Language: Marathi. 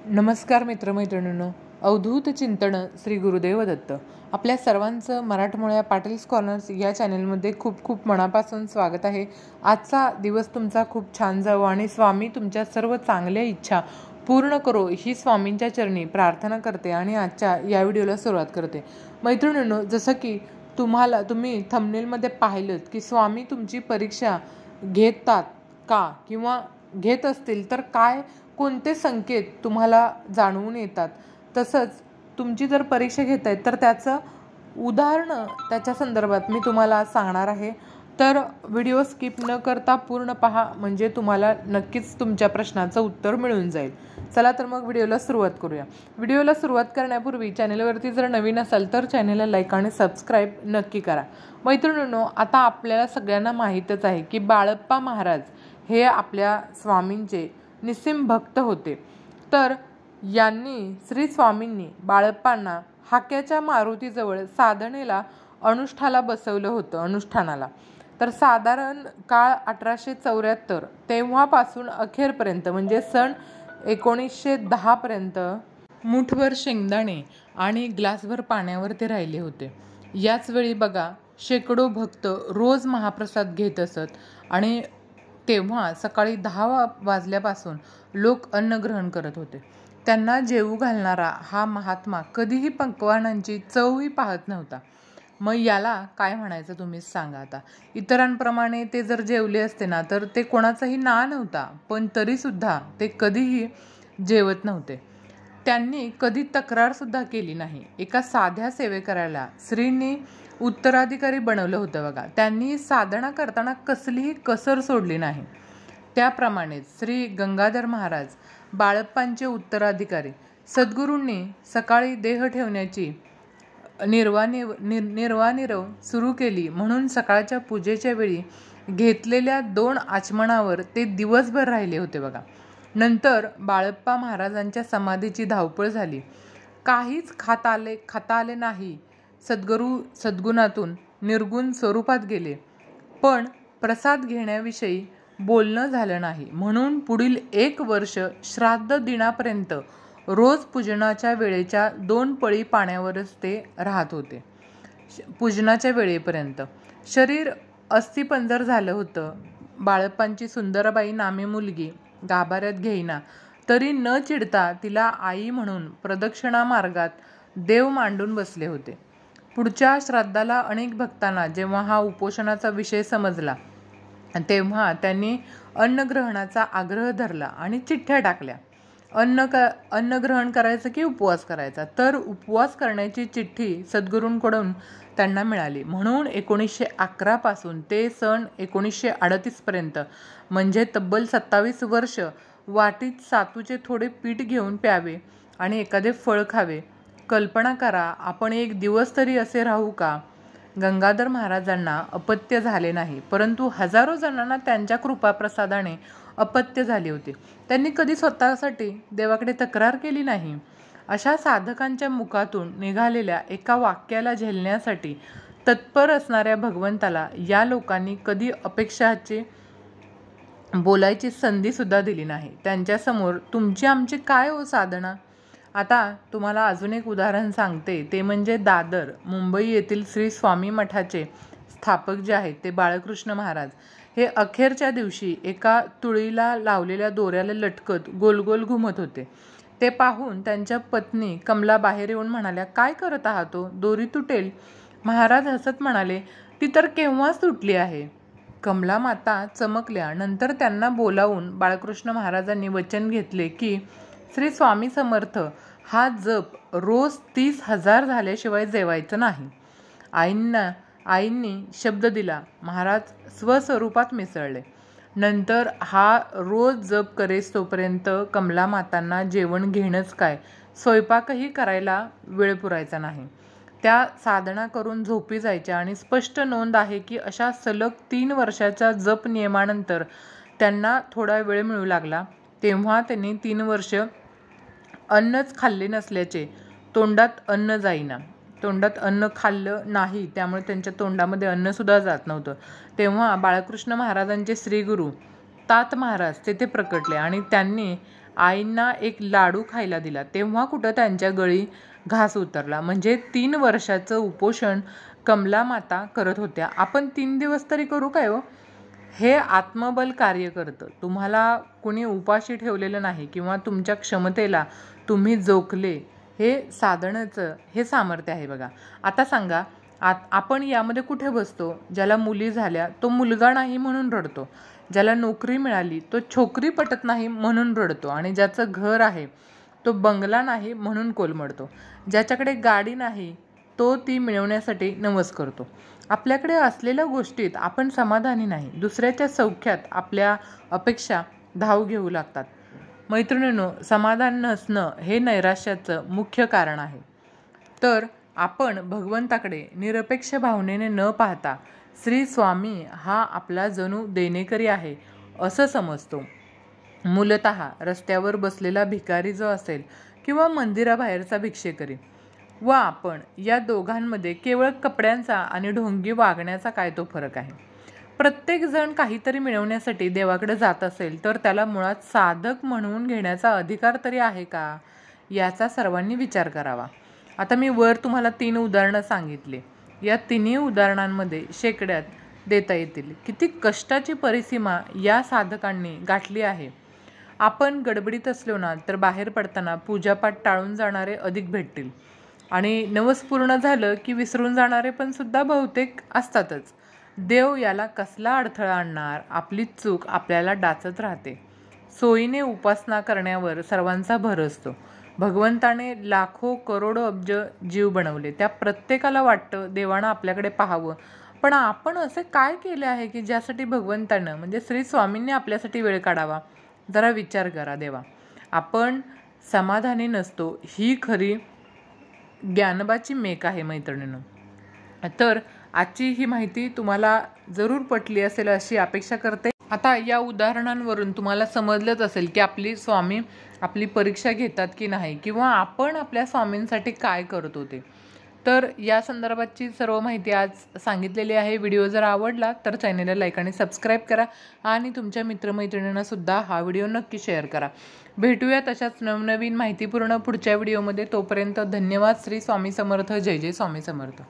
नमस्कार मित्रमैत्रिणींनो, अवधूत चिंतन श्री गुरुदेव दत्त. आपल्या सर्वांचं मराठमोळ्या पाटील्स कॉर्नर्स या चॅनलमध्ये खूप खूप मनापासून स्वागत आहे. आजचा दिवस तुमचा खूप छान जावो आणि स्वामी तुमच्या सर्व चांगल्या इच्छा पूर्ण करो ही स्वामींच्या चरणी प्रार्थना करते आणि आजच्या या व्हिडिओला सुरुवात करते. मैत्रिणींनो, जसं की तुम्ही थंबनेलमध्ये पाहिलं की स्वामी तुमची परीक्षा घेतात का किंवा घेत असतील तर कोणते संकेत तुम्हाला जाणवून येतात, तसंच तुमची जर परीक्षा घेत आहेत तर त्याचं उदाहरण त्याच्या संदर्भात मी तुम्हाला सांगणार आहे. तर व्हिडिओ स्किप न करता पूर्ण पहा, म्हणजे तुम्हाला नक्कीच तुमच्या प्रश्नाचं उत्तर मिळून जाईल. चला तर मग व्हिडिओला सुरुवात करूया. व्हिडिओला सुरुवात करण्यापूर्वी चॅनलवरती जर नवीन असाल तर चॅनलला लाईक आणि सबस्क्राईब नक्की करा. मैत्रिणींनो, आता आपल्याला सगळ्यांना माहीतच आहे की बाळप्पा महाराज हे आपल्या स्वामींचे निस्सिम भक्त होते. तर श्री स्वामींनी बाळप्पांना हाक्याच्या मारुतीजवळ साधनेला अनुष्ठाला बसवलं होतं. अनुष्ठानाला तर साधारण काळ 1874 तेव्हापासून अखेरपर्यंत म्हणजे सन 1910 पर्यंत मुठभर शेंगदाणे आणि ग्लासभर पाण्यावर ते राहिले होते. याच वेळी बघा, शेकडो भक्त रोज महाप्रसाद घेत असत आणि तेव्हा सकाळी 10 वाजल्यापासून लोक अन्न ग्रहण करत होते. त्यांना जेवू घालणारा हा महात्मा कधीही पक्वान्नांची चवही पाहत नव्हता. मग याला काय म्हणायचं तुम्हीच सांगा. आता इतरांप्रमाणे ते जर जेवले असते ना तर ते कोणाचाही ना नव्हता, पण तरीसुद्धा ते कधीही जेवत नव्हते. त्यांनी कधी तक्रारसुद्धा केली नाही. एका साध्या सेवेकऱ्याला श्रींनी उत्तराधिकारी बनवलं होतं बघा. त्यांनी साधना करताना कसलीही कसर सोडली नाही. त्याप्रमाणेच श्री गंगाधर महाराज बाळप्पांचे उत्तराधिकारी. सद्गुरूंनी सकाळी देह ठेवण्याची निर्वानिरव सुरू केली म्हणून सकाळच्या पूजेच्या वेळी घेतलेल्या 2 आचमनावर ते दिवसभर राहिले होते बघा. नंतर बाळप्पा महाराजांच्या समाधीची धावपळ झाली. काहीच खाता आले नाही. सद्गुरू सद्गुणातून निर्गुण स्वरूपात गेले, पण प्रसाद घेण्याविषयी बोलणं झालं नाही. म्हणून पुढील 1 वर्ष श्राद्ध दिनापर्यंत रोज पूजनाच्या वेळेच्या 2 पळी पाण्यावरच ते राहत होते. पूजनाच्या वेळेपर्यंत शरीर अस्थिपंजर झालं होतं. बाळप्पांची सुंदरबाई नामे मुलगी गाभाऱ्यात घेईना तरी न चिडता तिला आई म्हणून प्रदक्षिणा मार्गात देव मांडून बसले होते. पुढच्या श्राद्धाला अनेक भक्तांना जेव्हा हा उपोषणाचा विषय समजला तेव्हा त्यांनी अन्नग्रहणाचा आग्रह धरला आणि चिठ्ठ्या टाकल्या. अन्न ग्रहण करायचं की उपवास करायचा. तर उपवास करण्याची चिठ्ठी सद्गुरूंकडून त्यांना मिळाली. म्हणून 1911 पासून ते सन 1938 पर्यंत म्हणजे तब्बल 27 वर्ष वाटीत सातूचे थोडे पीठ घेऊन प्यावे आणि एखादे फळ खावे. कल्पना करा, आपण 1 दिवस तरी असे राहू का? गंगाधर महाराजांना अपत्य झाले नाही, परंतु हजारो जणांना त्यांच्या कृपाप्रसादाने अपत्य झाले होते. त्यांनी कधी स्वतःसाठी देवाकडे तक्रार केली नाही. अशा साधकांच्या मुखातून निघालेल्या एका वाक्याला झेलण्यासाठी तत्पर असणाऱ्या भगवंताला या लोकांनी कधी अपेक्षाची बोलायची संधीसुद्धा दिली नाही. त्यांच्यासमोर तुमची आमची काय हो साधना. आता तुम्हाला अजून एक उदाहरण सांगते, ते म्हणजे दादर मुंबई येथील श्री स्वामी मठाचे स्थापक जे आहेत ते बाळकृष्ण महाराज. हे अखेरच्या दिवशी एका तुळीला लावलेल्या दोऱ्याला लटकत गोल गोल घुमत होते. ते पाहून त्यांच्या पत्नी कमला बाहेर येऊन म्हणाल्या, काय करत आहात हो? दोरी तुटेल. महाराज हसत म्हणाले, ती तर केव्हाच तुटली आहे. कमला माता चमकल्या. नंतर त्यांना बोलावून बाळकृष्ण महाराजांनी वचन घेतले की श्री स्वामी समर्थ हा जप रोज 30,000 झाल्याशिवाय जेवायचं नाही. आईंनी शब्द दिला. महाराज स्वस्वरूपात मिसळले. नंतर हा रोज जप करेस तोपर्यंत कमला मातांना जेवण घेणंच काय, स्वयंपाकही करायला वेळ पुरायचा नाही. त्या साधना करून झोपी जायच्या आणि स्पष्ट नोंद आहे की अशा सलग 3 वर्षाच्या जप नियमानंतर त्यांना थोडा वेळ मिळू लागला. तेव्हा त्यांनी 3 वर्ष अन्नच खाल्ले नसल्याचे, तोंडात अन्न जाईना, तोंडात अन्न खाल्लं नाही, त्यामुळे त्यांच्या तोंडामध्ये अन्नसुद्धा जात नव्हतं. तेव्हा बाळकृष्ण महाराजांचे श्रीगुरू तात महाराज तेथे प्रकटले आणि त्यांनी आईंना एक लाडू खायला दिला तेव्हा कुठं त्यांच्या गळी घास उतरला. म्हणजे 3 वर्षाचं उपोषण कमला माता करत होत्या. आपण 3 दिवस तरी करू काय हो? हे आत्मबल कार्य करतं. तुम्हाला कुणी उपाशी ठेवलेलं नाही किंवा तुमच्या क्षमतेला तुम्ही जोखले, हे साधण्याचं हे सामर्थ्य आहे बघा. आता सांगा, आपण यामध्ये कुठे बसतो? ज्याला मुली झाल्या तो मुलगा नाही म्हणून रडतो, ज्याला नोकरी मिळाली तो छोकरी पटत नाही म्हणून रडतो, आणि ज्याचं घर आहे तो बंगला नाही म्हणून कोलमडतो, ज्याच्याकडे गाडी नाही तो ती मिळवण्यासाठी नवस करतो. आपल्याकडे असलेल्या गोष्टीत आपण समाधानी नाही, दुसऱ्याच्या सौख्यात आपल्या अपेक्षा धाव घेऊ लागतात. मैत्रिणींनो, समाधान नसणं हे नैराश्याचं मुख्य कारण आहे. तर आपण भगवंताकडे निरपेक्ष भावनेने न पाहता श्री स्वामी हा आपला जणू देणेकरी आहे असं समजतो. मूलतः रस्त्यावर बसलेला भिकारी जो असेल किंवा मंदिराबाहेरचा भिक्षेकरी व आपण, या दोघांमध्ये केवळ कपड्यांचा आणि ढोंगी वागण्याचा काय तो फरक आहे. प्रत्येक जण काहीतरी मिळवण्यासाठी देवाकडे जात असेल तर त्याला मुळात साधक म्हणून घेण्याचा अधिकार तरी आहे का, याचा सर्वांनी विचार करावा. आता मी वर तुम्हाला 3 उदाहरणं सांगितले. या तिन्ही उदाहरणांमध्ये शेकड्यात देता येतील. किती कष्टाची परिसीमा या साधकांनी गाठली आहे. आपण गडबडीत असलो ना तर बाहेर पडताना पूजापाठ टाळून जाणारे अधिक भेटतील, आणि नवस पूर्ण झालं की विसरून जाणारे पण सुद्धा बहुतेक असतातच. देव याला कसला अडथळा आणणार? आपली चूक आपल्याला डाचत राहते. सोयीने उपासना करण्यावर सर्वांचा भर असतो. भगवंताने लाखो करोडो अब्ज जीव बनवले, त्या प्रत्येकाला वाटतं देवानं आपल्याकडे पाहावं. पण आपण असे काय केले आहे की ज्यासाठी भगवंतानं म्हणजे श्री स्वामींनी आपल्यासाठी वेळ काढावा? जरा विचार करा देवा. आपण समाधानी नसतो, ही खरी ज्ञानबाची मेक आहे मैत्रिणींनो. तर आजची ही माहिती तुम्हाला जरूर पटली असेल अशी अपेक्षा करते. आता या उदाहरणांवरून तुम्हाला समजलंच असेल की आपली स्वामी आपली परीक्षा घेतात की नाही, किंवा आपण आपल्या स्वामींसाठी काय करतो ते. तर या संदर्भाची सर्व माहिती आज सांगितलेली आहे. व्हिडिओ जर आवडला तर चॅनलला लाईक आणि सबस्क्राईब करा, आणि तुमच्या मित्रमैत्रिणींना सुद्धा हा व्हिडिओ नक्की शेअर करा. भेटूया तशाच नवनवीन माहितीपूर्ण पुढच्या व्हिडिओमध्ये. तोपर्यंत धन्यवाद. श्री स्वामी समर्थ. जय जय स्वामी समर्थ.